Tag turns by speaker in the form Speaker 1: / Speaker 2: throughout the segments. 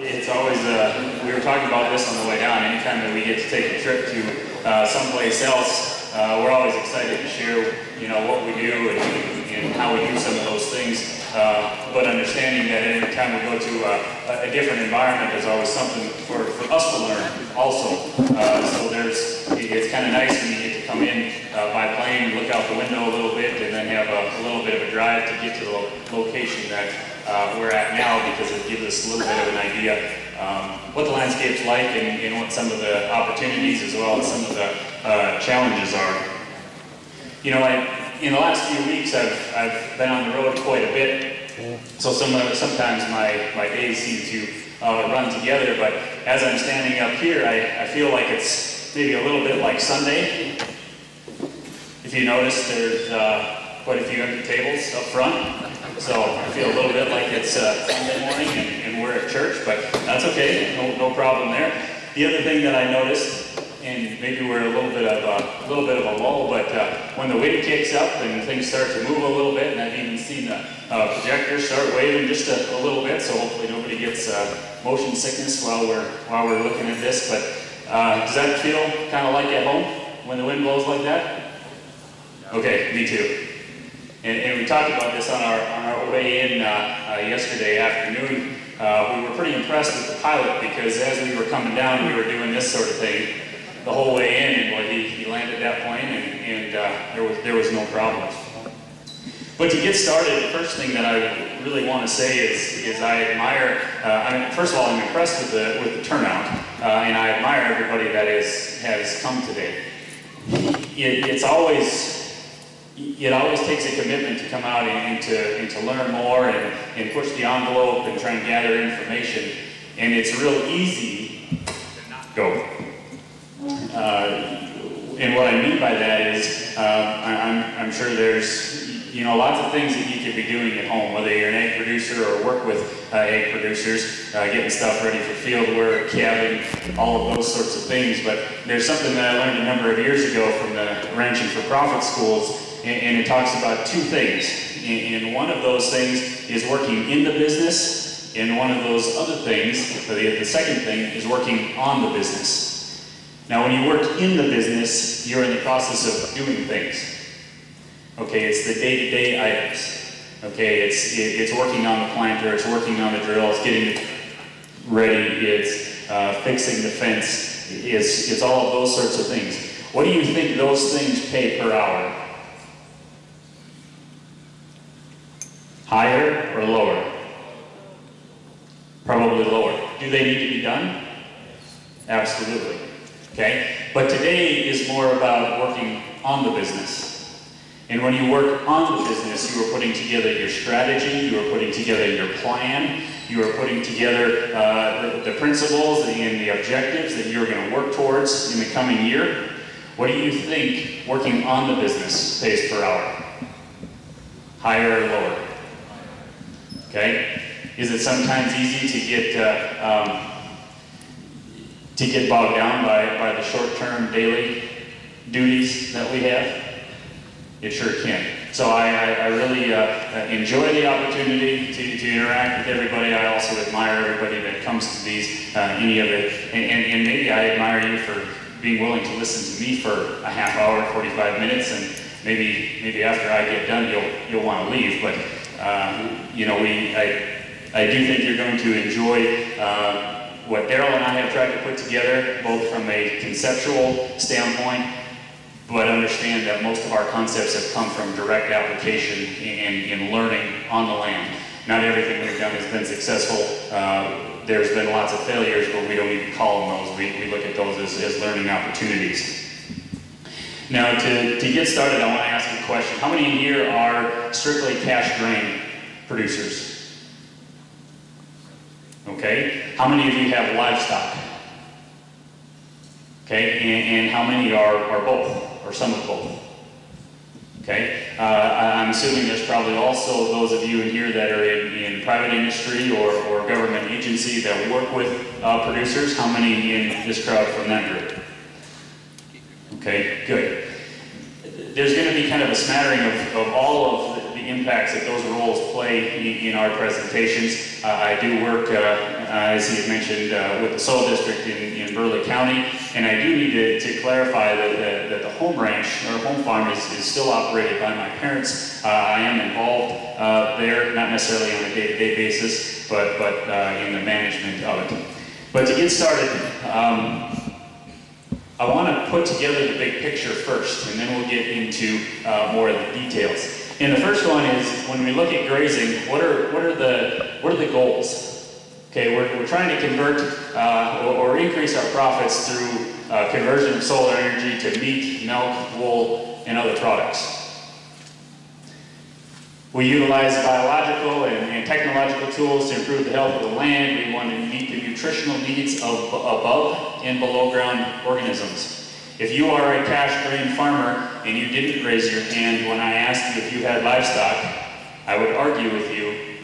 Speaker 1: It's always, we were talking about this on the way down. Anytime that we get to take a trip to someplace else, we're always excited to share, what we do and how we do some of those things. But understanding that every time we go to a different environment, there's always something for us to learn also. So it's kind of nice when you get to come in by plane, look out the window a little bit, and then have a little bit of a drive to get to the location that we're at now, because it gives us a little bit of an idea what the landscape's like and what some of the opportunities as well as some of the challenges are. In the last few weeks, I've been on the road quite a bit, so sometimes my days seem to run together, but as I'm standing up here, I feel like it's maybe a little bit like Sunday. If you notice, there's quite a few empty tables up front, so I feel a little bit like it's Sunday morning and we're at church, but that's okay, no problem there. The other thing that I noticed, and maybe we're a little bit of a lull, but when the wind kicks up and things start to move a little bit, and I've even seen the projector start waving just a little bit, so hopefully nobody gets motion sickness while we're looking at this. But does that feel kind of like at home when the wind blows like that? Okay, me too. And we talked about this on our way in yesterday afternoon. We were pretty impressed with the pilot, because as we were coming down, we were doing this sort of thing the whole way in, and he landed that plane, and there was no problems. But to get started, the first thing that I really want to say is I admire. First of all, I'm impressed with the turnout, and I admire everybody that has come today. It always takes a commitment to come out and to learn more and push the envelope and try and gather information. And it's real easy to not go. And what I mean by that is, I'm sure there's lots of things that you could be doing at home, whether you're an egg producer or work with egg producers, getting stuff ready for field work, calving, all of those sorts of things. But there's something that I learned a number of years ago from the Ranching for Profit schools, and it talks about two things. And one of those things is working in the business, and one of those other things, the second thing, is working on the business. Now, when you work in the business, you're in the process of doing things. Okay, it's the day-to-day items. Okay, it's working on the planter, it's working on the drill, it's getting it ready, it's fixing the fence, it's all of those sorts of things. What do you think those things pay per hour? Higher or lower? Probably lower. Do they need to be done? Absolutely. Okay? But today is more about working on the business. And when you work on the business, you are putting together your strategy, you are putting together your plan, you are putting together the principles and the objectives that you're going to work towards in the coming year. What do you think working on the business pays per hour? Higher or lower? Okay? Is it sometimes easy to get bogged down by the short-term daily duties that we have? It sure can. So I really enjoy the opportunity to interact with everybody. I also admire everybody that comes to these, any of it. And maybe I admire you for being willing to listen to me for a half hour, 45 minutes, and maybe after I get done, you'll want to leave. But I do think you're going to enjoy what Daryl and I have tried to put together, both from a conceptual standpoint, but understand that most of our concepts have come from direct application and learning on the land. Not everything we've done has been successful. There's been lots of failures, but we don't even call them those. We look at those as learning opportunities. Now, to get started, I want to ask you a question. How many in here are strictly cash grain producers? Okay. How many of you have livestock? Okay. And how many are both? Or some of both. Okay, I'm assuming there's probably also those of you in here that are in private industry or government agency that work with producers. How many in this crowd from that group? Okay, good. There's going to be kind of a smattering of all of the impacts that those roles play in our presentations. I do work as he had mentioned, with the soil district in Burleigh County. And I do need to clarify that the home ranch, or home farm, is still operated by my parents. I am involved there, not necessarily on a day-to-day basis, but in the management of it. But to get started, I want to put together the big picture first, and then we'll get into more of the details. And the first one is, when we look at grazing, what are the goals? Okay, we're trying to convert or increase our profits through conversion of solar energy to meat, milk, wool, and other products. We utilize biological and technological tools to improve the health of the land. We want to meet the nutritional needs of above and below ground organisms. If you are a cash grain farmer and you didn't raise your hand when I asked you if you had livestock, I would argue with you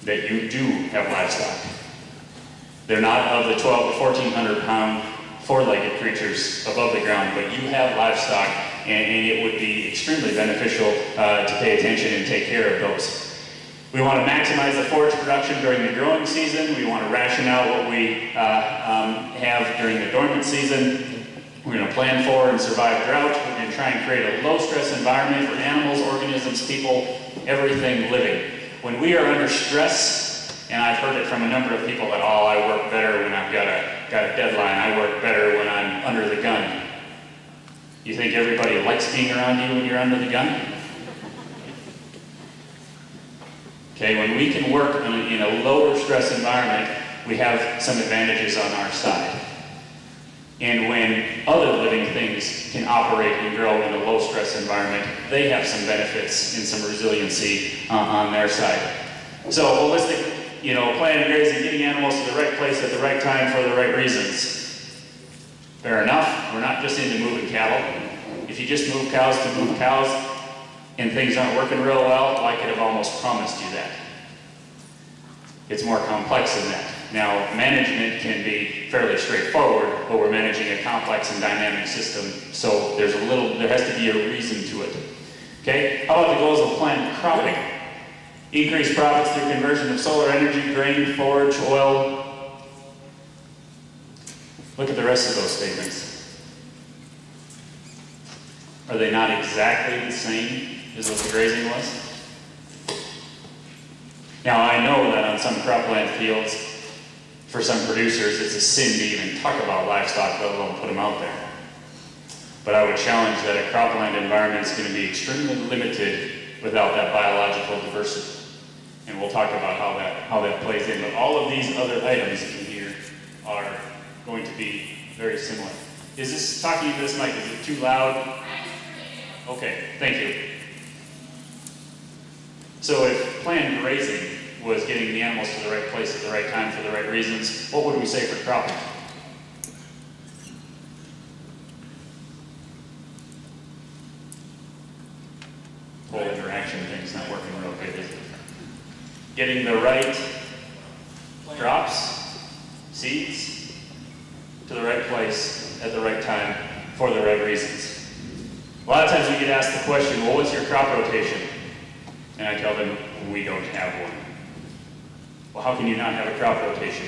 Speaker 1: that you do have livestock. They're not of the 12 to 1,400 pound four-legged creatures above the ground, but you have livestock, and it would be extremely beneficial to pay attention and take care of those. We want to maximize the forage production during the growing season. We want to ration out what we have during the dormant season. We're going to plan for and survive drought. We're going to try and create a low-stress environment for animals, organisms, people, everything living. When we are under stress, and I've heard it from a number of people that, oh, I work better when I've got a deadline. I work better when I'm under the gun. You think everybody likes being around you when you're under the gun? Okay, when we can work in a lower stress environment, we have some advantages on our side. And when other living things can operate and grow in a low stress environment, they have some benefits and some resiliency on their side. So holistic, planned grazing, getting animals to the right place at the right time for the right reasons. Fair enough, we're not just into moving cattle. If you just move cows to move cows and things aren't working real well, I could have almost promised you that. It's more complex than that. Now, management can be fairly straightforward, but we're managing a complex and dynamic system, so there has to be a reason to it. Okay, how about the goals of planned cropping? Increase profits through conversion of solar energy, grain, forage, oil. Look at the rest of those statements. Are they not exactly the same as what the grazing was? Now, I know that on some cropland fields, for some producers, it's a sin to even talk about livestock, let alone put them out there. But I would challenge that a cropland environment is going to be extremely limited without that biological diversity. And we'll talk about how that plays in. But all of these other items in here are going to be very similar. Is this, talking to this mic, is it too loud? Okay, thank you. So if planned grazing was getting the animals to the right place at the right time for the right reasons, what would we say for cropping? Whole interaction thing's not working real good, is it? Getting the right crops, seeds, to the right place at the right time for the right reasons. A lot of times we get asked the question, well, what's your crop rotation? And I tell them, we don't have one. Well, how can you not have a crop rotation?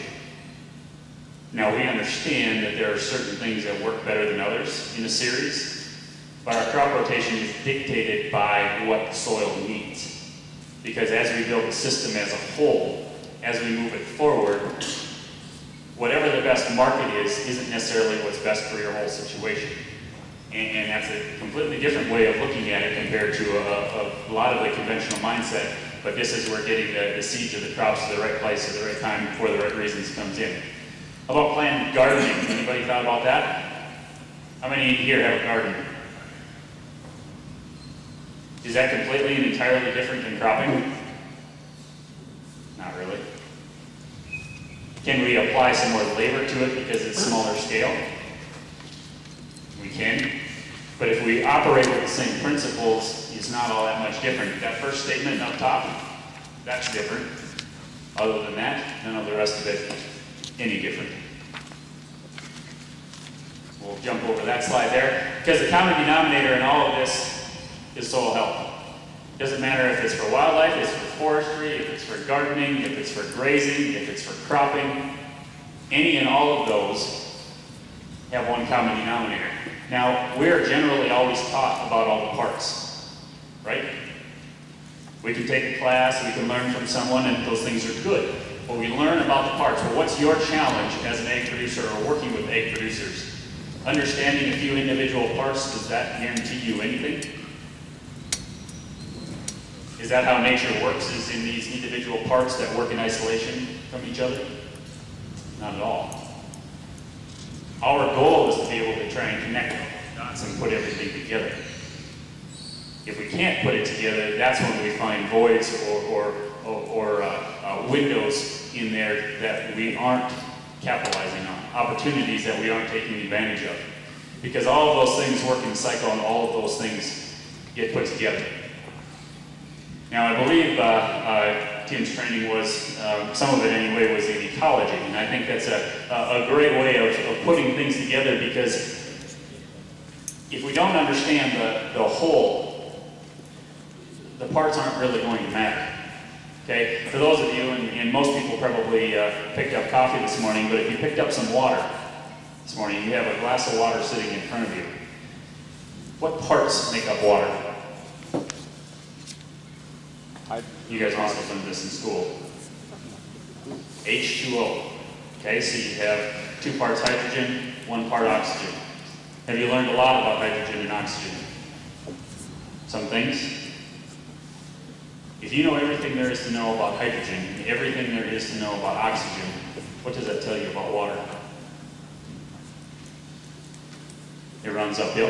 Speaker 1: Now, we understand that there are certain things that work better than others in a series, but our crop rotation is dictated by what the soil needs. Because as we build the system as a whole, as we move it forward, whatever the best market is, isn't necessarily what's best for your whole situation. And that's a completely different way of looking at it compared to a lot of the conventional mindset. But this is where getting the seeds of the crops to the right place at the right time for the right reasons comes in. How about planned gardening? Anybody thought about that? How many here have a garden? Is that completely and entirely different than cropping? Not really. Can we apply some more labor to it because it's smaller scale? We can. But if we operate with the same principles, it's not all that much different. That first statement up top, that's different. Other than that, none of the rest of it any different. We'll jump over that slide there. Because the common denominator in all of this is soil health. It doesn't matter if it's for wildlife, it's for forestry, if it's for gardening, if it's for grazing, if it's for cropping, any and all of those have one common denominator. Now, we're generally always taught about all the parts, right? We can take a class, we can learn from someone, and those things are good. But we learn about the parts. Well, what's your challenge as an egg producer or working with egg producers? Understanding a few individual parts, does that guarantee you anything? Is that how nature works, is in these individual parts that work in isolation from each other? Not at all. Our goal is to be able to try and connect the dots and put everything together. If we can't put it together, that's when we find voids or windows in there that we aren't capitalizing on, opportunities that we aren't taking advantage of. Because all of those things work in the cycle and all of those things get put together. Now, I believe Tim's training was, some of it anyway, was in ecology, and I think that's a great way of putting things together, because if we don't understand the whole, the parts aren't really going to matter. Okay? For those of you, and most people probably picked up coffee this morning, but if you picked up some water this morning, you have a glass of water sitting in front of you. What parts make up water? You guys must have learned this in school. H2O. Okay, so you have 2 parts hydrogen, 1 part oxygen. Have you learned a lot about hydrogen and oxygen? Some things? If you know everything there is to know about hydrogen, and everything there is to know about oxygen, what does that tell you about water? It runs uphill.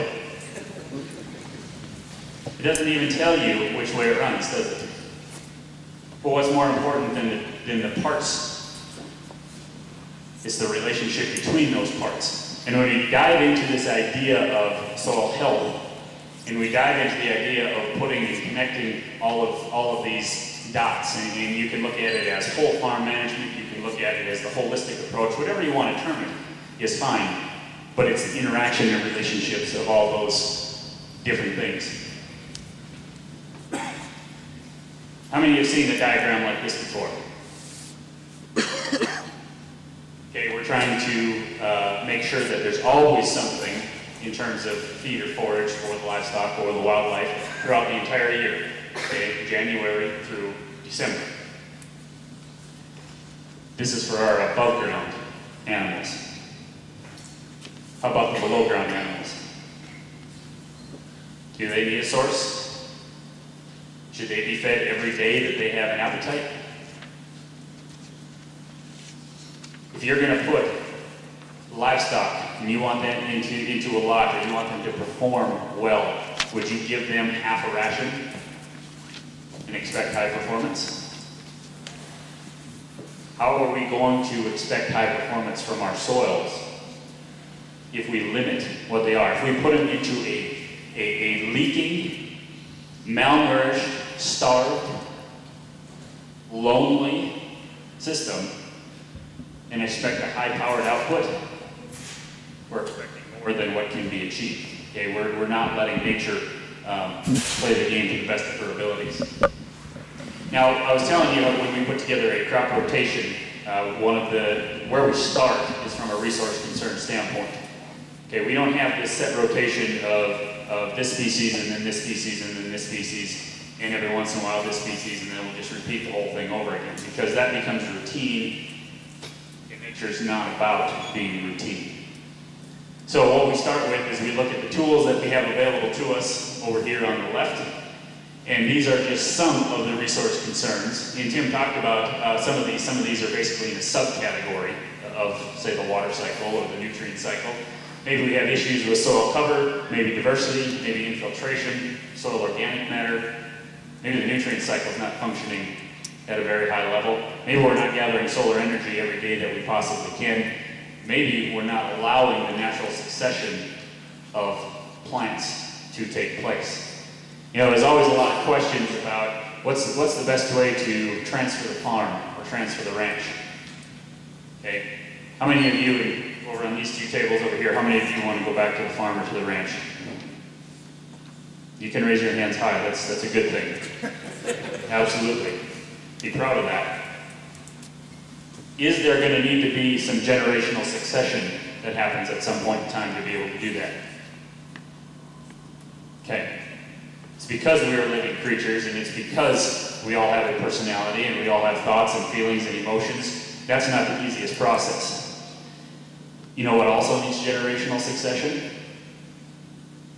Speaker 1: It doesn't even tell you which way it runs, does it? But what's more important than the parts is the relationship between those parts. And when we dive into this idea of soil health, and we dive into the idea of putting and connecting all of these dots, and you can look at it as whole farm management, you can look at it as the holistic approach, whatever you want to term it is fine. But it's the interaction and relationships of all those different things. How many have seen a diagram like this before? Okay, we're trying to make sure that there's always something in terms of feed or forage for the livestock or the wildlife throughout the entire year, okay, January through December. This is for our above ground animals. How about the below ground animals? Do they need a source? Should they be fed every day that they have an appetite? If you're going to put livestock and you want them into a lodge, or you want them to perform well, would you give them half a ration and expect high performance? How are we going to expect high performance from our soils if we limit what they are? If we put them into a leaking, malnourished, starved, lonely system and expect a high-powered output, we're expecting more than what can be achieved. Okay, we're not letting nature play the game to the best of her abilities. Now, I was telling you when we put together a crop rotation, where we start is from a resource concern standpoint. Okay, we don't have this set rotation of this species and then this species and then this species, and every once in a while this species, and then we'll just repeat the whole thing over again, because that becomes routine, and nature's not about being routine. So what we start with is we look at the tools that we have available to us over here on the left, and these are just some of the resource concerns. And Tim talked about some of these. Some of these are basically in a subcategory of, say, the water cycle or the nutrient cycle. Maybe we have issues with soil cover, maybe diversity, maybe infiltration, soil organic matter. Maybe the nutrient cycle is not functioning at a very high level. Maybe we're not gathering solar energy every day that we possibly can. Maybe we're not allowing the natural succession of plants to take place. You know, there's always a lot of questions about what's the best way to transfer the farm or transfer the ranch. Okay, how many of you over on these 2 tables over here, how many of you want to go back to the farm or to the ranch? You can raise your hands high. That's a good thing. Absolutely. Be proud of that. Is there going to need to be some generational succession that happens at some point in time to be able to do that? Okay. It's because we are living creatures, and it's because we all have a personality and we all have thoughts and feelings and emotions. That's not the easiest process. You know what also needs generational succession?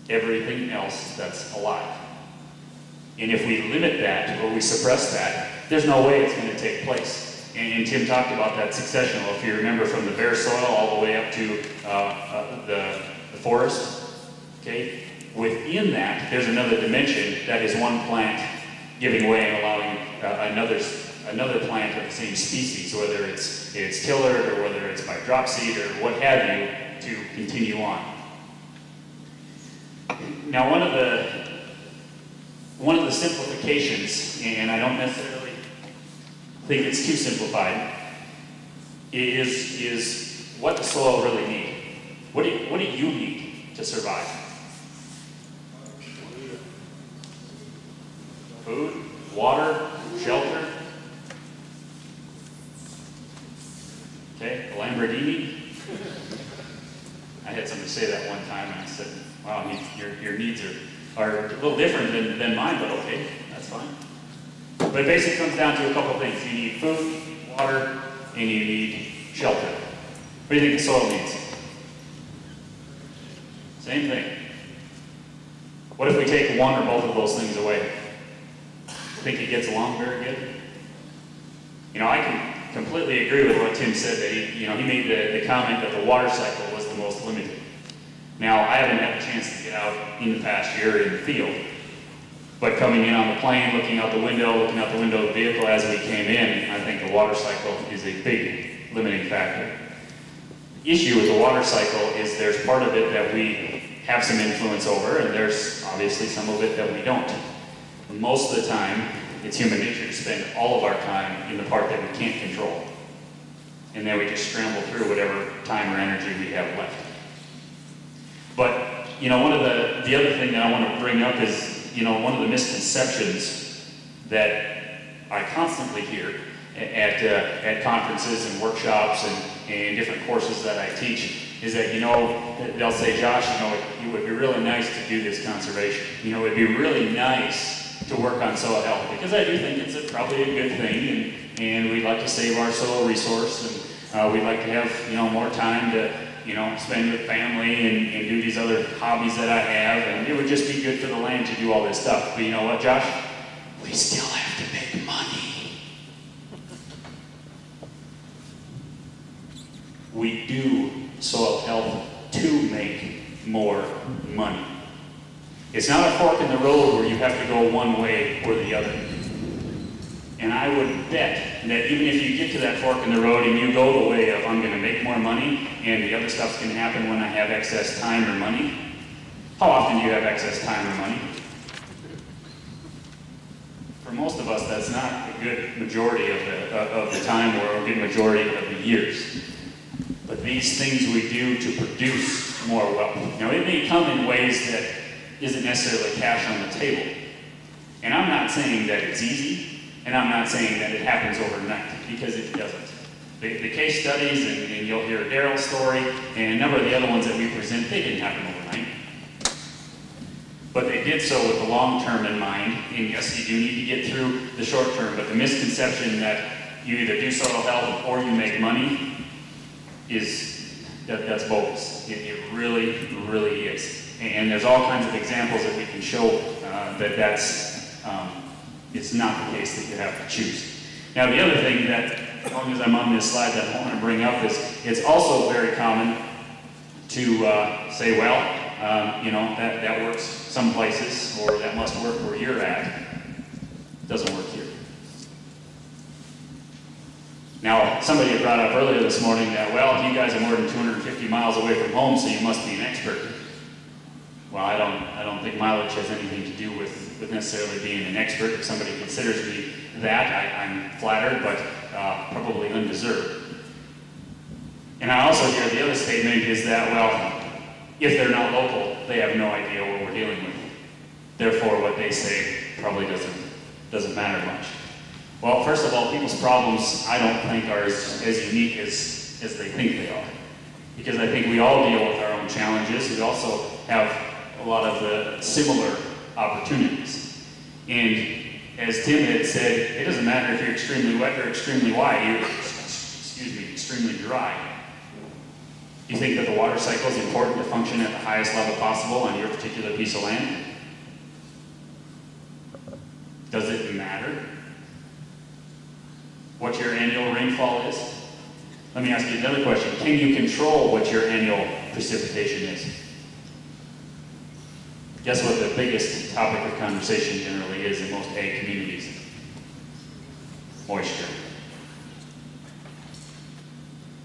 Speaker 1: Everything else that's alive. And if we limit that or we suppress that, there's no way it's going to take place. And Tim talked about that succession. Well, if you remember, from the bare soil all the way up to the forest, okay? Within that, there's another dimension that is one plant giving way and allowing another plant of the same species, whether it's tillard or whether it's by drop seed or what have you, to continue on. Now, one of the simplifications, and I don't necessarily think it's too simplified, is what the soil really needs. What do you need to survive? Food, water, shelter. Okay, a Lamborghini. I had somebody say that one time, and I said, wow, your needs are a little different than mine, but okay, that's fine. But it basically comes down to a couple things. You need food, water, and you need shelter. What do you think the soil needs? Same thing. What if we take one or both of those things away? Think it gets along very good? You know, I can completely agree with what Tim said, that he made the comment that the water cycle was the most limited. Now, I haven't had a chance to get out in the past year in the field, but coming in on the plane, looking out the window of the vehicle as we came in, I think the water cycle is a big limiting factor. The issue with the water cycle is there's part of it that we have some influence over, and there's obviously some of it that we don't. Most of the time, it's human nature to spend all of our time in the part that we can't control. And then we just scramble through whatever time or energy we have left. But, you know, one of the other thing that I want to bring up is, you know, one of the misconceptions that I constantly hear at conferences and workshops and different courses that I teach is that, you know, they'll say, Josh, you know, it would be really nice to do this conservation. You know, it'd be really nice to work on soil health, because I do think it's probably a good thing, and we'd like to save our soil resource, and we'd like to have, you know, more time to, you know, spend with family and do these other hobbies that I have, and it would just be good for the land to do all this stuff. But you know what, Josh? We still have to make money. We do soil health to make more money. It's not a fork in the road where you have to go one way or the other. And I would bet that even if you get to that fork in the road and you go the way of, I'm going to make more money, and the other stuff's going to happen when I have excess time or money. How often do you have excess time or money? For most of us, that's not a good majority of the time or a good majority of the years. But these things we do to produce more wealth. Now, it may come in ways that isn't necessarily cash on the table. And I'm not saying that it's easy, and I'm not saying that it happens overnight, because it doesn't. The case studies, and you'll hear Daryl's story, and a number of the other ones that we present, they didn't happen overnight. But they did so with the long term in mind, and yes, you do need to get through the short term, but the misconception that you either do soil health or you make money that's bogus. It really, really is. And there's all kinds of examples that we can show it's not the case that you have to choose. Now, the other thing that, as long as I'm on this slide, that I want to bring up is it's also very common to say, well, you know, that works some places, or that must work where you're at. It doesn't work here. Now, somebody had brought up earlier this morning that, well, you guys are more than 250 miles away from home, so you must be an expert. Well, I don't think mileage has anything to do with necessarily being an expert. If somebody considers me that, I'm flattered, but probably undeserved. And I also hear the other statement is that, well, if they're not local, they have no idea what we're dealing with. Therefore, what they say probably doesn't matter much. Well, first of all, people's problems, I don't think, are as unique as they think they are. Because I think we all deal with our own challenges. We also have a lot of the similar opportunities. And as Tim had said, it doesn't matter if you're extremely wet or extremely extremely dry. You think that the water cycle is important to function at the highest level possible on your particular piece of land? Does it matter what your annual rainfall is? Let me ask you another question. Can you control what your annual precipitation is? Guess what the biggest topic of conversation generally is in most ag communities? Moisture.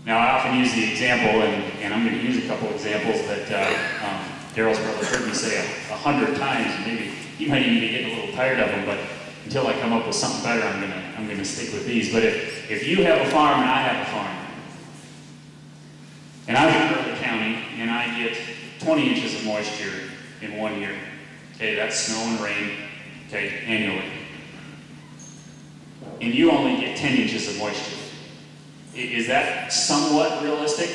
Speaker 1: Now, I often use the example, and I'm going to use a couple examples that Daryl's probably heard me say 100 times, and maybe you might even be getting a little tired of them, but until I come up with something better, I'm going to stick with these. But if you have a farm and I have a farm, and I'm in Burley County, and I get 20 inches of moisture in 1 year, okay, that's snow and rain, okay, annually, and you only get 10 inches of moisture. Is that somewhat realistic,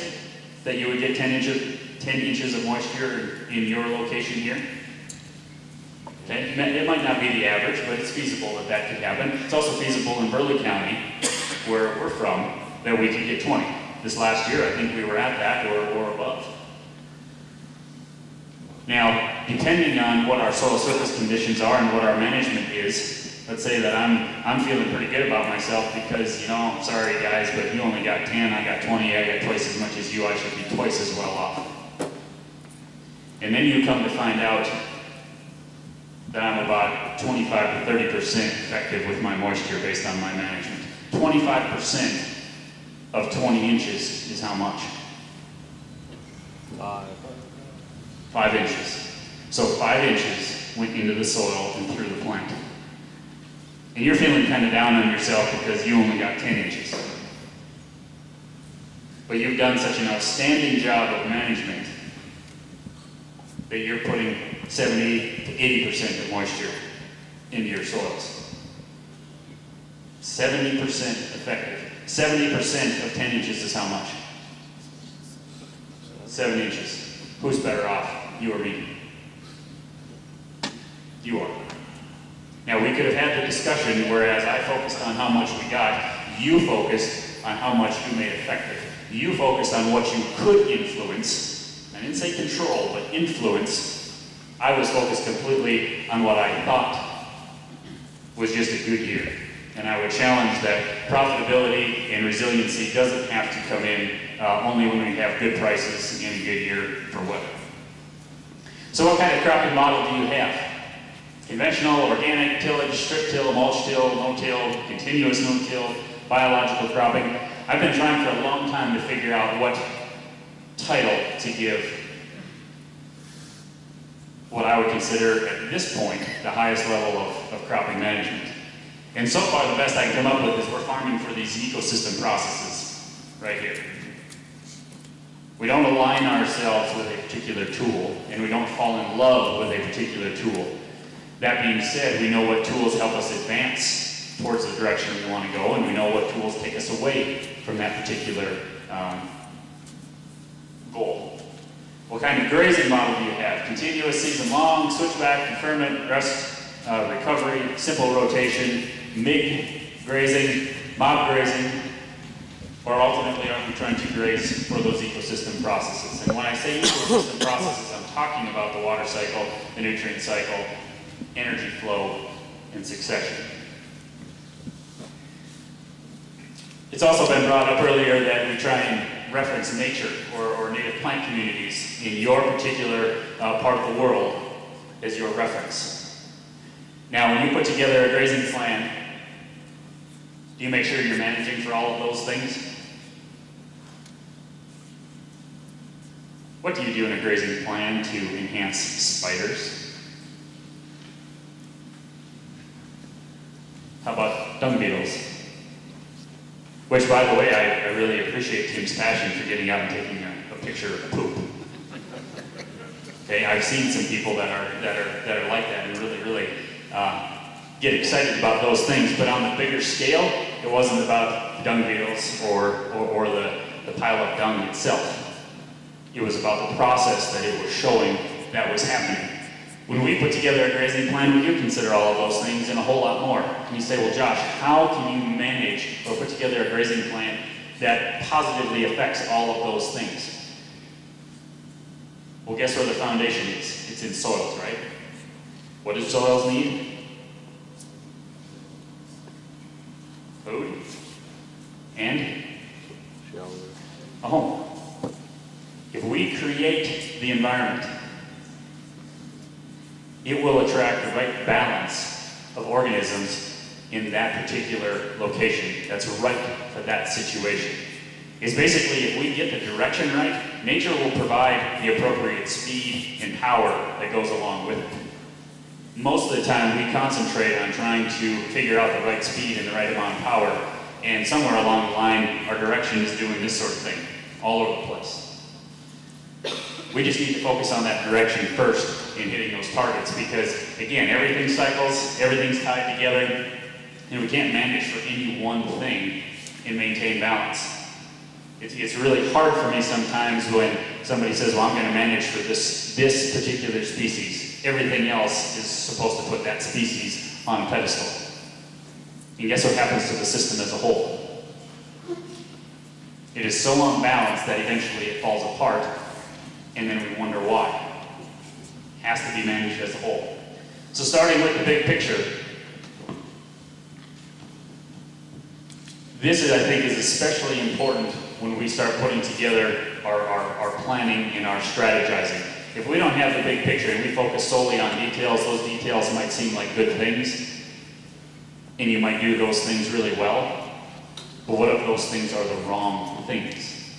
Speaker 1: that you would get 10 inches of moisture in your location here? Okay, it might not be the average, but it's feasible that that could happen. It's also feasible in Burley County, where we're from, that we could get 20. This last year, I think we were at that or above. Now, depending on what our soil surface conditions are and what our management is, let's say that I'm feeling pretty good about myself because, you know, I'm sorry guys, but you only got 10, I got 20, I got twice as much as you, I should be twice as well off. And then you come to find out that I'm about 25 to 30% effective with my moisture based on my management. 25% of 20 inches is how much? 5 inches. So 5 inches went into the soil and through the plant. And you're feeling kind of down on yourself because you only got 10 inches. But you've done such an outstanding job of management that you're putting 70 to 80% of moisture into your soils. 70% effective. 70% of 10 inches is how much? 7 inches. Who's better off, you or me? You are. Now, we could have had the discussion, whereas I focused on how much we got, you focused on how much you made effective. You focused on what you could influence. I didn't say control, but influence. I was focused completely on what I thought was just a good year. And I would challenge that profitability and resiliency doesn't have to come in only when we have good prices in a good year for weather. So what kind of cropping model do you have? Conventional, organic, tillage, strip till, mulch till, no-till, continuous no-till, biological cropping. I've been trying for a long time to figure out what title to give what I would consider at this point the highest level of cropping management. And so far the best I can come up with is we're farming for these ecosystem processes right here. We don't align ourselves with a particular tool, and we don't fall in love with a particular tool. That being said, we know what tools help us advance towards the direction we want to go, and we know what tools take us away from that particular goal. What kind of grazing model do you have? Continuous, season-long, switchback, conferment, rest, recovery, simple rotation, MIG grazing, mob grazing, or ultimately are we trying to graze for those ecosystem processes? And when I say ecosystem processes, I'm talking about the water cycle, the nutrient cycle, energy flow, and succession. It's also been brought up earlier that we try and reference nature or native plant communities in your particular part of the world as your reference. Now, when you put together a grazing plan, do you make sure you're managing for all of those things? What do you do in a grazing plan to enhance spiders? How about dung beetles? Which, by the way, I really appreciate Tim's passion for getting out and taking a picture of poop. Okay, I've seen some people that are like that and really get excited about those things, but on the bigger scale, it wasn't about the dung beetles or the pile of dung itself. It was about the process that it was showing that was happening. When we put together a grazing plan, we do consider all of those things and a whole lot more. And you say, well, Josh, how can you manage or put together a grazing plan that positively affects all of those things? Well, guess where the foundation is? It's in soils, right? What do soils need? Food and a home. If we create the environment, it will attract the right balance of organisms in that particular location that's right for that situation. It's basically, if we get the direction right, nature will provide the appropriate speed and power that goes along with it. Most of the time, we concentrate on trying to figure out the right speed and the right amount of power, and somewhere along the line, our direction is doing this sort of thing, all over the place. We just need to focus on that direction first in hitting those targets, because again, everything cycles, everything's tied together, and we can't manage for any one thing and maintain balance. It's really hard for me sometimes when somebody says, well, I'm going to manage for this particular species. Everything else is supposed to put that species on a pedestal. And guess what happens to the system as a whole? It is so unbalanced that eventually it falls apart, and then we wonder why. It has to be managed as a whole. So starting with the big picture, this is, I think, is especially important when we start putting together our planning and our strategizing. If we don't have the big picture and we focus solely on details, those details might seem like good things, and you might do those things really well, but what if those things are the wrong things?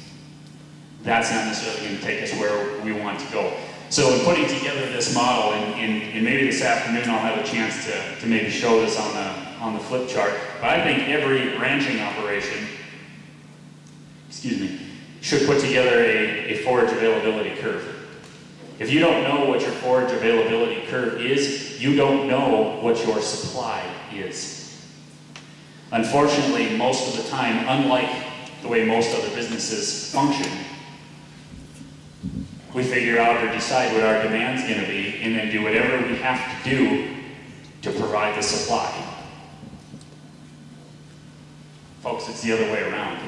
Speaker 1: That's not necessarily going to take us where we want to go. So in putting together this model, and maybe this afternoon I'll have a chance to maybe show this on the flip chart, but I think every ranching operation, should put together a forage availability curve. If you don't know what your forage availability curve is, you don't know what your supply is. Unfortunately, most of the time, unlike the way most other businesses function, we figure out or decide what our demand's going to be and then do whatever we have to do to provide the supply. Folks, it's the other way around.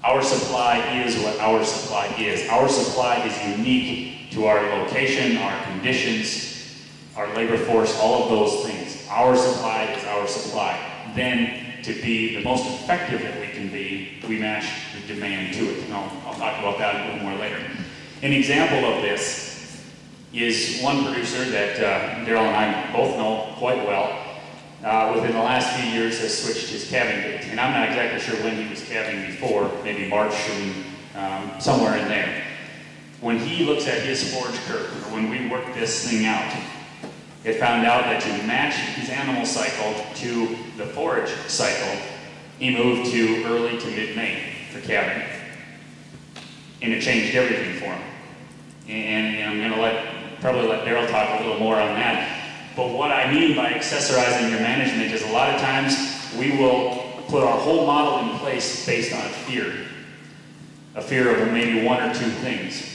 Speaker 1: Our supply is what our supply is. Our supply is unique to our location, our conditions, our labor force, all of those things. Our supply is our supply. Then, to be the most effective that we can be, we match the demand to it. And I'll talk about that a little more later. An example of this is one producer that Daryl and I both know quite well. Within the last few years has switched his calving date. And I'm not exactly sure when he was calving before, maybe March and somewhere in there. When he looks at his forage curve, or when we worked this thing out, it found out that to match his animal cycle to the forage cycle, he moved to early to mid-May for calving. And it changed everything for him. And I'm going to probably let Daryl talk a little more on that. But what I mean by accessorizing your management is a lot of times we will put our whole model in place based on a fear of maybe one or two things.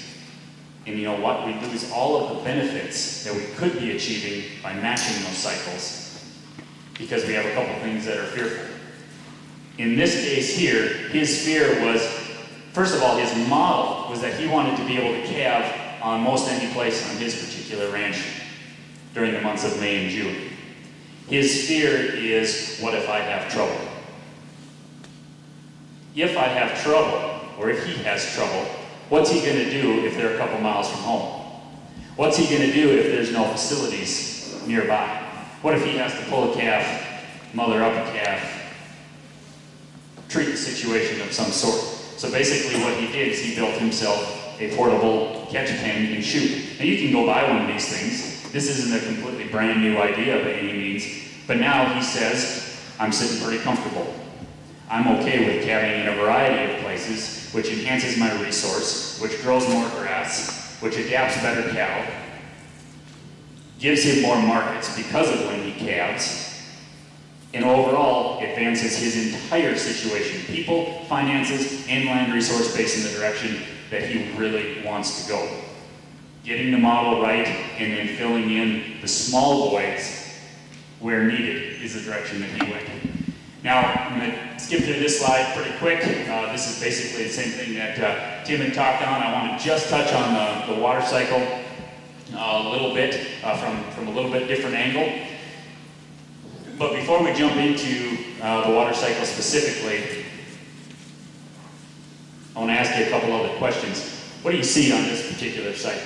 Speaker 1: And you know what? We lose all of the benefits that we could be achieving by matching those cycles because we have a couple things that are fearful. In this case here, his fear was, first of all, his model was that he wanted to be able to calve on most any place on his particular ranch during the months of May and June. His fear is, what if I have trouble? If I have trouble, or if he has trouble, what's he going to do if they're a couple miles from home? What's he going to do if there's no facilities nearby? What if he has to pull a calf, mother up a calf, treat the situation of some sort? So basically what he did is he built himself a portable catch pen and chute. Now you can go buy one of these things. This isn't a completely brand new idea by any means, but now he says, I'm sitting pretty comfortable. I'm okay with calving in a variety of places, which enhances my resource, which grows more grass, which adapts better cattle, gives him more markets because of when he calves, and overall advances his entire situation, people, finances, and land resource base in the direction that he really wants to go. Getting the model right and then filling in the small voids where needed is the direction that he went. Now, I'm going to skip through this slide pretty quick. This is basically the same thing that Tim had talked on. I want to just touch on the water cycle a little bit from a little bit different angle. But before we jump into the water cycle specifically, I want to ask you a couple other questions. What do you see on this particular site?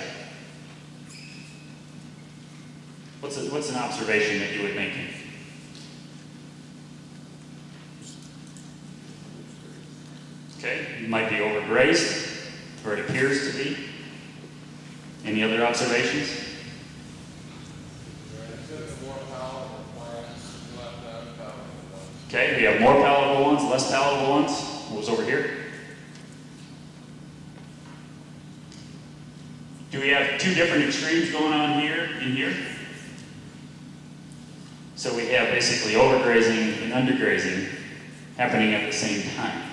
Speaker 1: What's an observation that you would make? Okay, it might be overgrazed, or it appears to be. Any other observations? Okay, we have more palatable ones, less palatable ones. What was over here? Do we have two different extremes going on here and here? So we have basically overgrazing and undergrazing happening at the same time.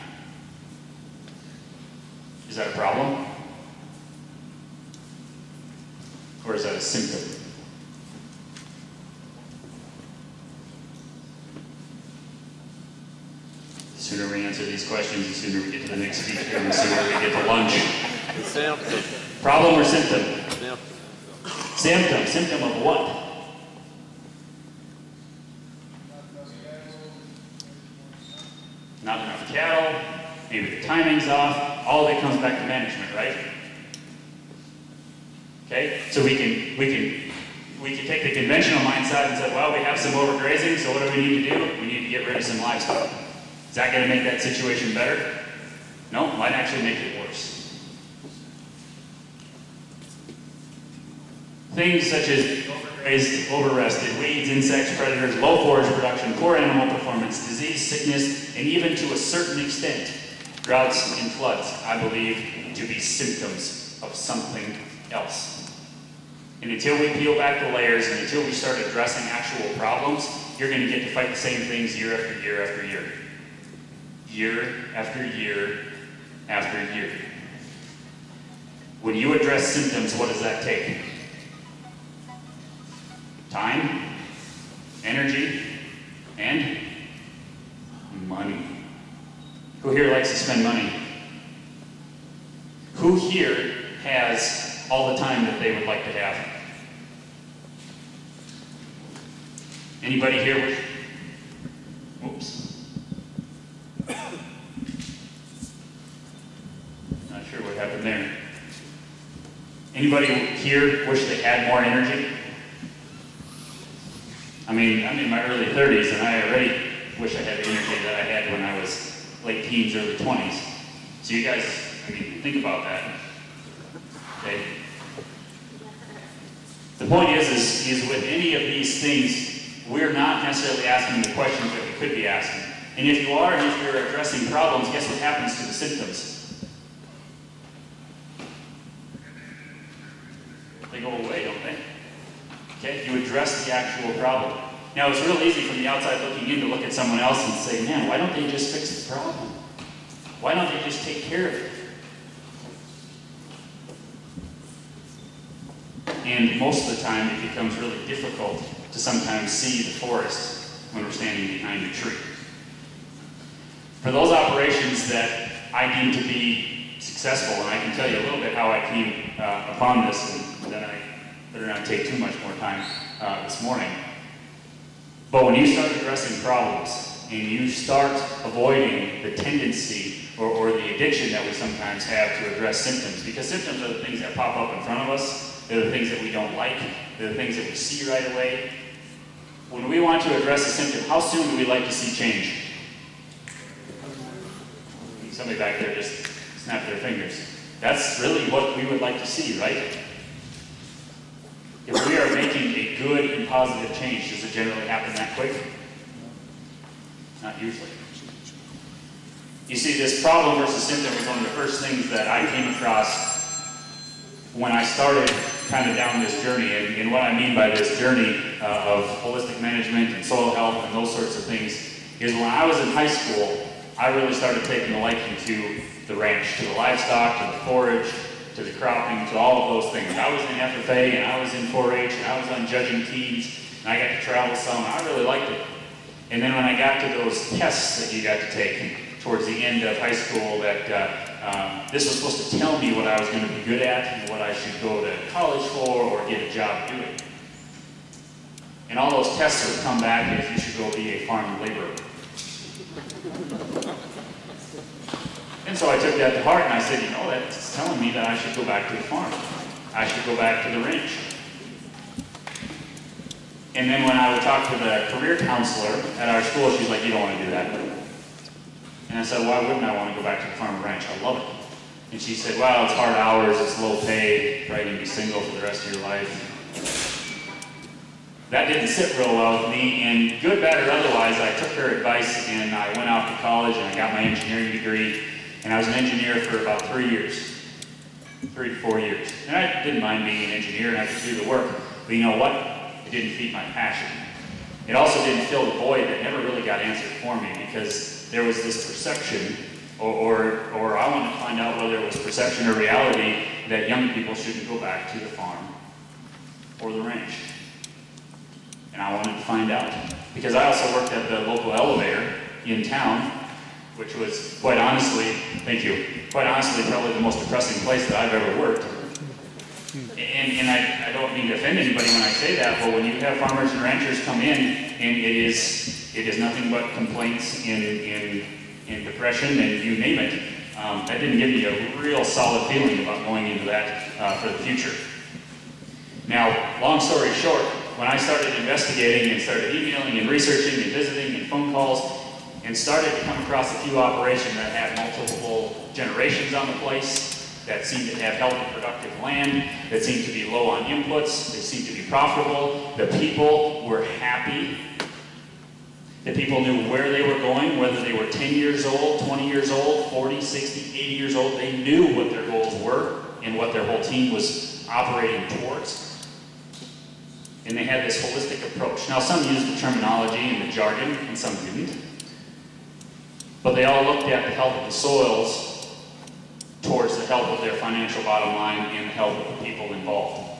Speaker 1: Is that a problem? Or is that a symptom? The sooner we answer these questions, the sooner we get to the next speaker, and the sooner we get to lunch.
Speaker 2: Symptom.
Speaker 1: Problem or symptom?
Speaker 2: Symptom.
Speaker 1: Symptom. Symptom of what? Not enough cattle, maybe the timing's off, all of it comes back to management, right? Okay, so we can take the conventional mindset and say, well, we have some overgrazing, so what do we need to do? We need to get rid of some livestock. Is that going to make that situation better? No, it might actually make it worse. Things such as overgrazed, overrested, weeds, insects, predators, low forage production, poor animal performance, disease, sickness, and even to a certain extent, droughts and floods, I believe to be symptoms of something else. And until we peel back the layers and until we start addressing actual problems, you're going to get to fight the same things year after year after year. Year after year after year. When you address symptoms, what does that take? Time, energy, and money. Who here likes to spend money? Who here has all the time that they would like to have? Anybody here with, whoops. Not sure what happened there. Anybody here wish they had more energy? I mean, I'm in my early 30s and I already wish I had the energy that I had when I was late teens, early 20s. So you guys, I mean, think about that. Okay? The point is with any of these things, we're not necessarily asking the questions that we could be asking. And if you are, and if you're addressing problems, guess what happens to the symptoms? They go away, don't they? Okay, you address the actual problem. Now, it's real easy from the outside looking in to look at someone else and say, man, why don't they just fix the problem? Why don't they just take care of it? And most of the time, it becomes really difficult to sometimes see the forest when we're standing behind a tree. For those operations that I deem to be successful, and I can tell you a little bit how I came upon this, and then I better not take too much more time this morning. But when you start addressing problems and you start avoiding the tendency or the addiction that we sometimes have to address symptoms, because symptoms are the things that pop up in front of us, they're the things that we don't like, they're the things that we see right away. When we want to address a symptom, how soon do we like to see change? Somebody back there just snapped their fingers. That's really what we would like to see, right? If we are making a good and positive change, does it generally happen that quick? Not usually. You see, this problem versus symptom was one of the first things that I came across when I started kind of down this journey, and what I mean by this journey of holistic management and soil health and those sorts of things is when I was in high school, I really started taking a liking to the ranch, to the livestock, to the forage, to the cropping, to all of those things. I was in FFA, and I was in 4-H, and I was on judging teams, and I got to travel some, and I really liked it. And then when I got to those tests that you got to take towards the end of high school, that this was supposed to tell me what I was going to be good at and what I should go to college for or get a job doing. And all those tests would come back as you should go be a farm laborer. And so I took that to heart and I said, you know, that's telling me that I should go back to the farm. I should go back to the ranch. And then when I would talk to the career counselor at our school, she's like, you don't want to do that. And I said, why wouldn't I want to go back to the farm and ranch? I love it. And she said, well, it's hard hours, it's low pay, you're probably going to be single for the rest of your life. That didn't sit real well with me, and good, bad, or otherwise, I took her advice and I went off to college and I got my engineering degree, and I was an engineer for about 3 years, 3 to 4 years. And I didn't mind being an engineer and I could do the work, but you know what? It didn't feed my passion. It also didn't fill the void that never really got answered for me, because there was this perception, or I wanted to find out whether it was perception or reality, that young people shouldn't go back to the farm or the ranch. And I wanted to find out. Because I also worked at the local elevator in town, which was quite honestly, thank you, quite honestly probably the most depressing place that I've ever worked. And I don't mean to offend anybody when I say that, but when you have farmers and ranchers come in, and it is nothing but complaints and depression and you name it, that didn't give me a real solid feeling about going into that for the future. Now, long story short, when I started investigating and started emailing and researching and visiting and phone calls, and started to come across a few operations that had multiple generations on the place, that seemed to have healthy, productive land, that seemed to be low on inputs, they seemed to be profitable, the people were happy, the people knew where they were going, whether they were 10 years old, 20 years old, 40, 60, 80 years old, they knew what their goals were and what their whole team was operating towards. And they had this holistic approach. Now, some used the terminology and the jargon, and some didn't. But they all looked at the health of the soils towards the health of their financial bottom line and the health of the people involved.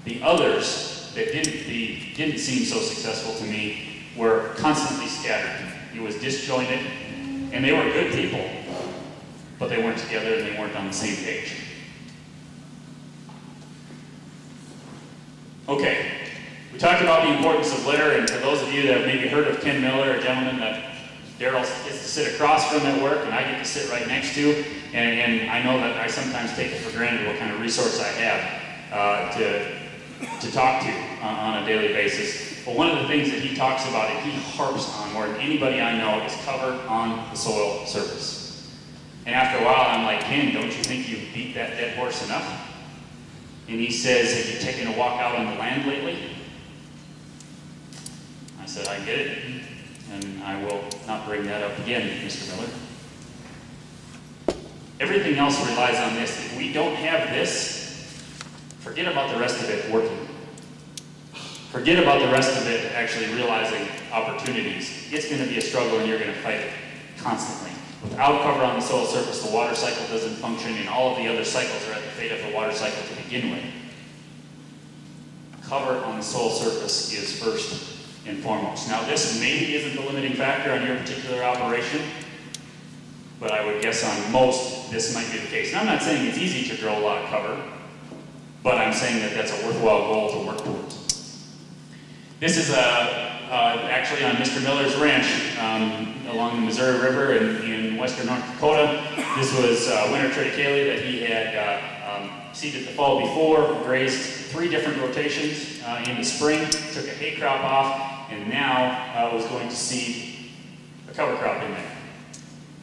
Speaker 1: The others that didn't seem so successful to me were constantly scattered. It was disjointed, and they were good people, but they weren't together and they weren't on the same page. Okay. We talked about the importance of litter, and for those of you that have maybe heard of Ken Miller, a gentleman that Daryl gets to sit across from at work and I get to sit right next to, and I know that I sometimes take it for granted what kind of resource I have to talk to on a daily basis. But one of the things that he talks about and he harps on more than anybody I know is cover on the soil surface. And after a while I'm like, Ken, don't you think you've beat that dead horse enough? And he says, have you taken a walk out on the land lately? I said, I get it, and I will not bring that up again, Mr. Miller. Everything else relies on this. If we don't have this, forget about the rest of it working. Forget about the rest of it actually realizing opportunities. It's going to be a struggle, and you're going to fight it constantly. Without cover on the soil surface, the water cycle doesn't function, and all of the other cycles are at the fate of the water cycle to begin with. Cover on the soil surface is first and foremost. Now, this maybe isn't the limiting factor on your particular operation, but I would guess on most, this might be the case. And I'm not saying it's easy to grow a lot of cover, but I'm saying that that's a worthwhile goal to work towards. This is actually on Mr. Miller's ranch along the Missouri River in western North Dakota. This was winter triticale that he had seeded the fall before, grazed 3 different rotations in the spring, took a hay crop off, and now was going to seed a cover crop in there.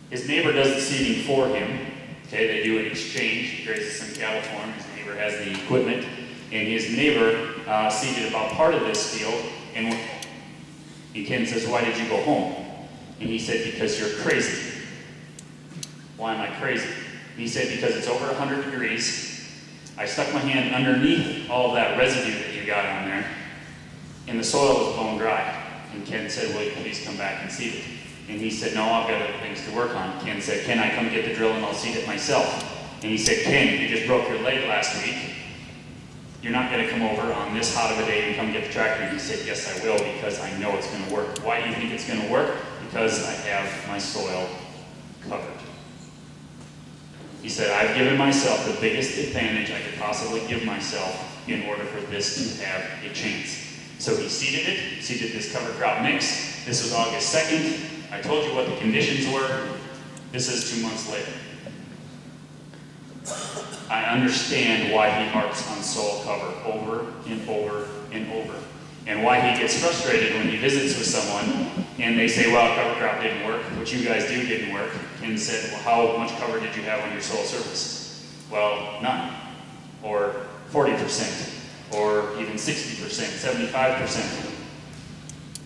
Speaker 1: His neighbor does the seeding for him. Okay, they do an exchange. He grazes some cattle for him. His neighbor has the equipment, and his neighbor seeded about part of this field. And Ken says, "Why did you go home?" And he said, "Because you're crazy." "Why am I crazy?" And he said, "Because it's over 100 degrees. I stuck my hand underneath all of that residue that you got on there, and the soil was bone dry. And Ken said, will you please come back and seed it? And he said, no, I've got other things to work on. Ken said, can I come get the drill and I'll seed it myself? And he said, Ken, you just broke your leg last week. You're not going to come over on this hot of a day and come get the tractor. And he said, yes, I will, because I know it's going to work. Why do you think it's going to work? Because I have my soil covered. He said, I've given myself the biggest advantage I could possibly give myself in order for this to have a chance. So he seeded this cover crop mix. This was August 2nd. I told you what the conditions were. This is 2 months later. I understand why he harps on soil cover over and over and over, and why he gets frustrated when he visits with someone and they say, well, cover crop didn't work, what you guys do didn't work, and said, well, how much cover did you have on your soil surface? Well, none, or 40%, or even 60%, 75%.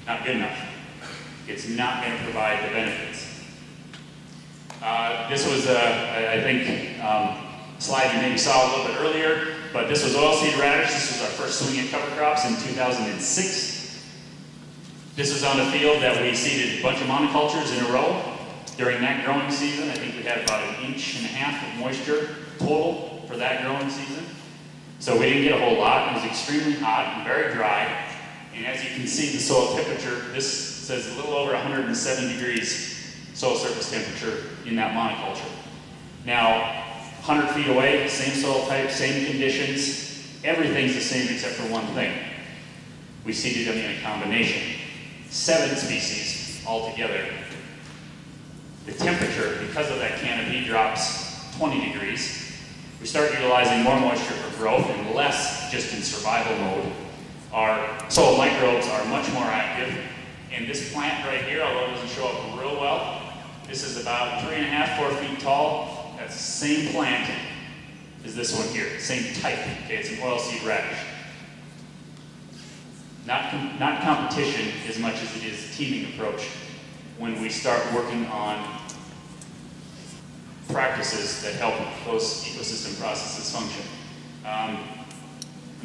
Speaker 1: Not good enough. It's not going to provide the benefits. This was, I think, slide you maybe saw a little bit earlier, but this was oilseed radish. This was our first swing at cover crops in 2006. This was on a field that we seeded a bunch of monocultures in a row. During that growing season, I think we had about 1.5 inches of moisture total for that growing season. So we didn't get a whole lot. It was extremely hot and very dry. And as you can see, the soil temperature, this says a little over 107 degrees soil surface temperature in that monoculture. Now, 100 feet away, same soil type, same conditions, everything's the same except for one thing. We seeded them in a combination. 7 species altogether. The temperature, because of that canopy, drops 20 degrees. We start utilizing more moisture for growth and less just in survival mode. Our soil microbes are much more active. And this plant right here, although it doesn't show up real well, this is about 3.5, 4 feet tall. That's the same plant as this one here, same type. Okay, it's an oilseed radish. Not competition as much as it is a teaming approach when we start working on practices that help those ecosystem processes function. I'm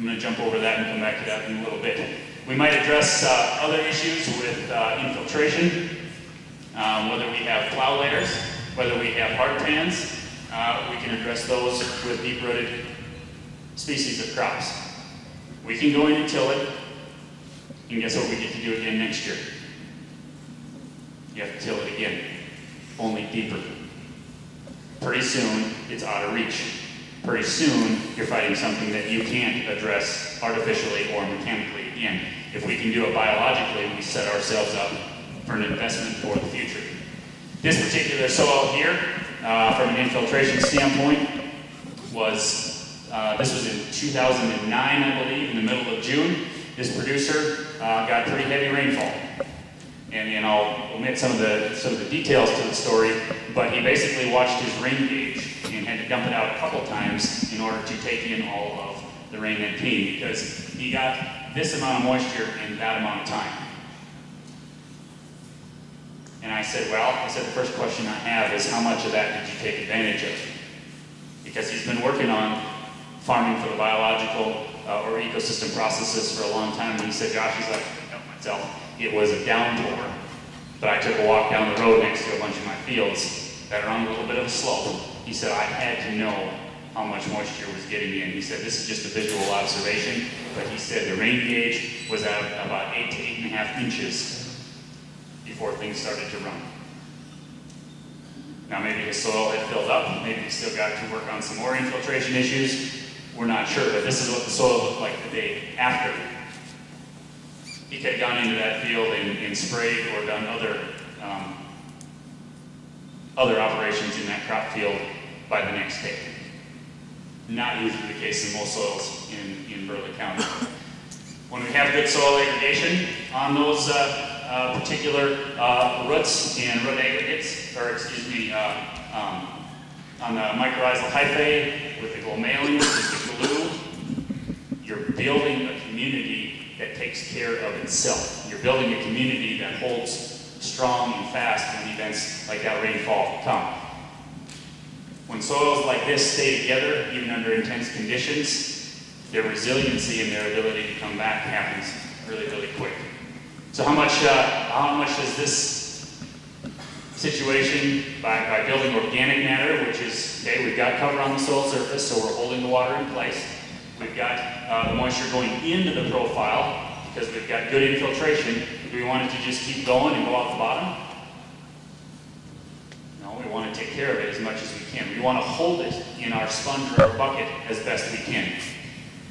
Speaker 1: going to jump over that and come back to that in a little bit. We might address other issues with infiltration, whether we have plow layers, whether we have hard pans. We can address those with deep-rooted species of crops. We can go in and till it, and guess what we get to do again next year? You have to till it again, only deeper. Pretty soon, it's out of reach. Pretty soon, you're fighting something that you can't address artificially or mechanically again. If we can do it biologically, we set ourselves up for an investment for the future. This particular soil here, from an infiltration standpoint, this was in 2009, I believe, in the middle of June. This producer got pretty heavy rainfall. And I'll omit some of the details to the story, but he basically watched his rain gauge and had to dump it out a couple times in order to take in all of the rain that came, because he got this amount of moisture in that amount of time. And I said, the first question I have is, how much of that did you take advantage of? Because he's been working on farming for the biological or ecosystem processes for a long time, and he said, Josh, he's like, I know myself. It was a downpour, but I took a walk down the road next to a bunch of my fields that are on a little bit of a slope. He said, I had to know how much moisture was getting in. He said, this is just a visual observation, but he said the rain gauge was at about 8 to 8.5 inches before things started to run. Now maybe his soil had filled up, maybe he still got to work on some more infiltration issues. We're not sure, but this is what the soil looked like the day after. He could have gone into that field and sprayed or done other operations in that crop field by the next day. Not usually the case in most soils in Burleigh County. When we have good soil aggregation on those particular roots and root aggregates, or on the mycorrhizal hyphae with the glomalins, with the glue, you're building a community that takes care of itself. You're building a community that holds strong and fast when events like that rainfall come. When soils like this stay together, even under intense conditions, their resiliency and their ability to come back happens really, really quick. So how much does this situation, by building organic matter, which is, okay, we've got cover on the soil surface, so we're holding the water in place. We've got the moisture going into the profile because we've got good infiltration. Do we want it to just keep going and go out the bottom? No, we want to take care of it as much as we can. We want to hold it in our sponge or our bucket as best we can.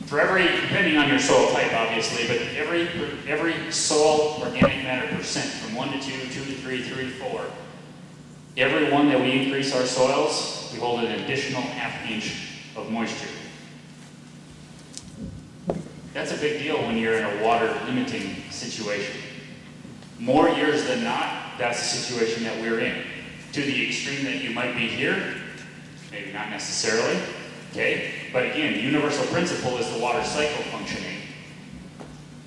Speaker 1: For every, depending on your soil type obviously, but every soil organic matter percent from 1 to 2, 2 to 3, 3 to 4, every one that we increase our soils, we hold an additional ½ inch of moisture. That's a big deal when you're in a water limiting situation. More years than not, that's the situation that we're in. To the extreme that you might be here, maybe not necessarily, okay? But again, the universal principle is the water cycle functioning.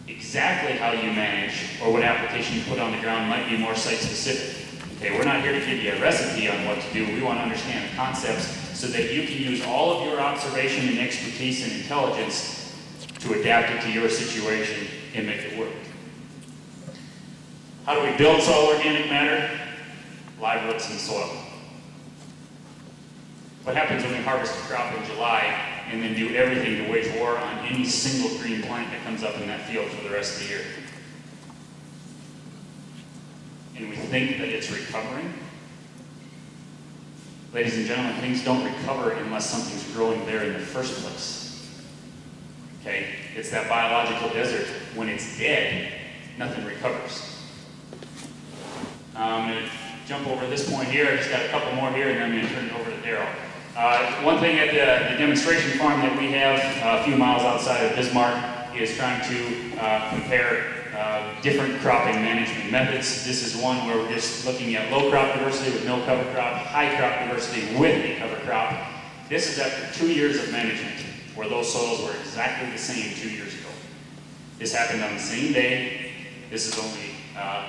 Speaker 1: Exactly how you manage or what application you put on the ground might be more site specific. Okay, we're not here to give you a recipe on what to do. We want to understand the concepts so that you can use all of your observation and expertise and intelligence to adapt it to your situation and make it work. How do we build soil organic matter? Live roots in soil. What happens when we harvest a crop in July and then do everything to wage war on any single green plant that comes up in that field for the rest of the year? And we think that it's recovering? Ladies and gentlemen, things don't recover unless something's growing there in the first place. Okay, it's that biological desert. When it's dead, nothing recovers. I'm going to jump over this point here. I just got a couple more here, and then I'm going to turn it over to Daryl. One thing at the demonstration farm that we have a few miles outside of Bismarck is trying to compare different cropping management methods. This is one where we're just looking at low crop diversity with no cover crop, high crop diversity with a cover crop. This is after 2 years of management, where those soils were exactly the same 2 years ago. This happened on the same day. This is only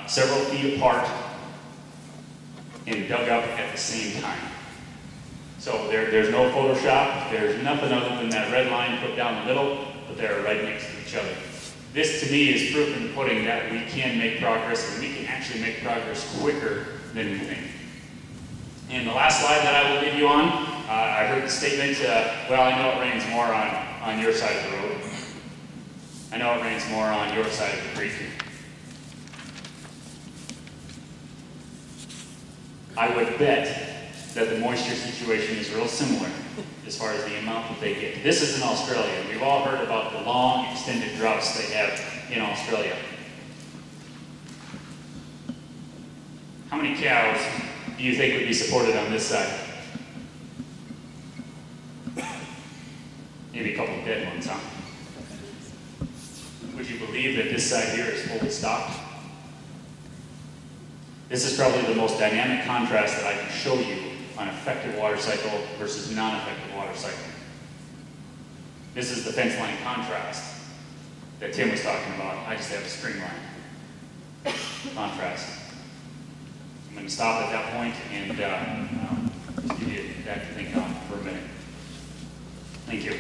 Speaker 1: several feet apart and dug up at the same time. So there's no Photoshop. There's nothing other than that red line put down the middle, but they're right next to each other. This to me is proof in the pudding that we can make progress, and we can actually make progress quicker than we think. And the last slide that I will leave you on, I heard the statement, well, I know it rains more on your side of the road. I know it rains more on your side of the creek. I would bet that the moisture situation is real similar as far as the amount that they get. This is in Australia. We've all heard about the long, extended droughts they have in Australia. How many cows do you think would be supported on this side? Maybe a couple of dead ones, huh? Would you believe that this side here is fully stocked? This is probably the most dynamic contrast that I can show you on effective water cycle versus non-effective water cycle. This is the fence line contrast that Tim was talking about. I just have a string line contrast. I'm going to stop at that point and just give you that to think on for a minute. Thank you.